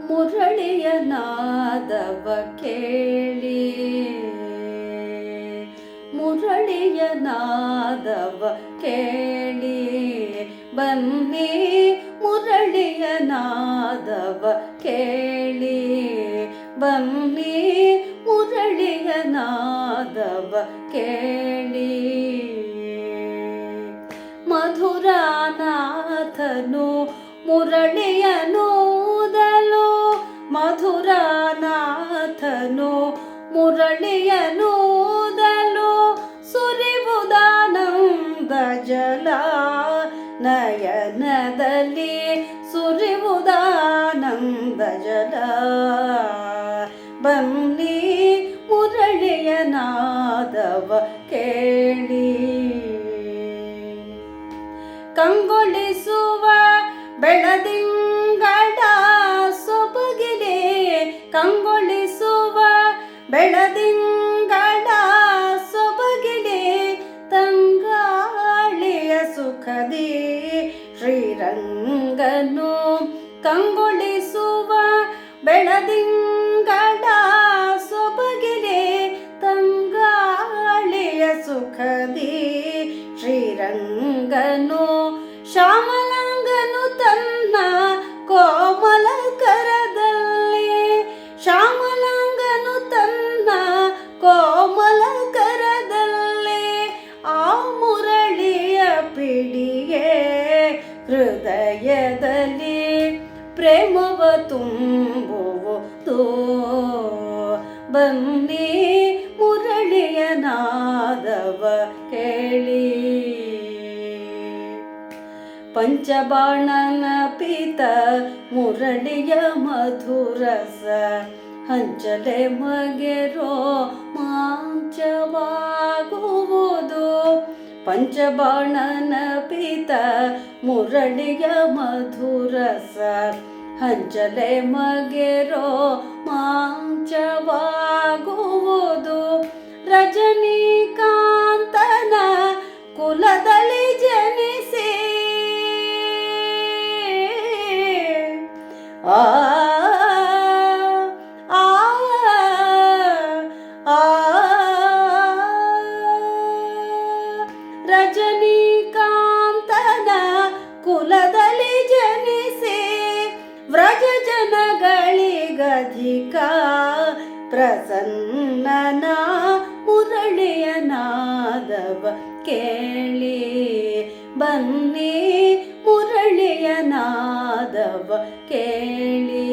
ಮುರಳಿಯ ನಾದವ ಕೇಳಿ, ಮುರಳಿಯ ನಾದವ ಕೇಳಿ ಬನ್ನಿ, ಮುರಳಿಯ ನಾದವ ಕೇಳಿ ಬನ್ನಿ, ಮುರಳಿಯ ನಾದವ ಕೇಳಿ. ಮಧುರಾನಾಥನು ಮುರಳಿಯನೂದಲು, ಮಧುರಾನಾಥನು ಮುರಳಿಯನೂದಲು, ಸುರಿವುದಾನಂದ ಜಲ ನಯನದಲ್ಲಿ, ಸುರಿವುದಾನಂದ ಜಲ. ಬನ್ನಿ, ಮುರಳಿಯ ನಾದವ ಕೇಳಿ. ಕಂಗೊಳಿಸುವ ಬೆಳದಿಂಗಳ ಸೊಬಗಿಲೆ, ಕಂಗೊಳಿಸುವ ಬೆಳದಿಂಗಳ ಸೊಬಗಿಲೆ, ತಂಗಾಳಿಯ ಸುಖದಿ ಶ್ರೀರಂಗನು. ಕಂಗೊಳಿಸುವ ಬೆಳದಿಂಗಳ ಸೊಬಗಿಲೆ, ತಂಗಾಳಿಯ ಸುಖದಿ ಶ್ರೀರಂಗನು. ಶ್ಯಾಮಲಾಂಗನು ತನ್ನ ಕೋಮಲ ಕರದಲ್ಲಿ, ಶ್ಯಾಮಲಾಂಗನು ತನ್ನ ಕೋಮಲ ಕರದಲ್ಲಿ, ಆ ಮುರಳಿಯ ಪಿಡಿಗೆ ಹೃದಯದಲ್ಲಿ ಪ್ರೇಮವ ತುಂಬುವುದು. ಬನ್ನಿ, ಮುರಳಿಯ ನಾದವ ಕೇಳಿ. ಪಂಚಬಾಣನ ಪೀತ ಮುರಳಿಯ ಮಧುರಸ, ಹಂಚಲೆ ಮಗೆರೋ ಮಾಂಚವಾಗುವುದು. ಪಂಚಬಾಣನ ಪೀತ ಮುರಳಿಯ ಮಧುರಸ, ಹಂಚಲೆ ಮಗೆರೋ ಮಾಂಚವಾಗುವುದು. ರಜನಿಕಾಂತನ ಕುಲದಲ್ಲಿ ಜನಿಸಿ, ಆ ಆ ಆ ರಜನಿಕಾಂತನ ಕುಲದಲ್ಲಿ ಜನಿಸಿ, ವ್ರಜ ಜನಗಳಿಗಧಿಕ ಪ್ರಸನ್ನನ ಮುರಳಿಯ ನಾದವ ಕೇಳಿ. ಬನ್ನಿ, ಮುರಳಿಯ ನಾದವ ಕೇಳಿ.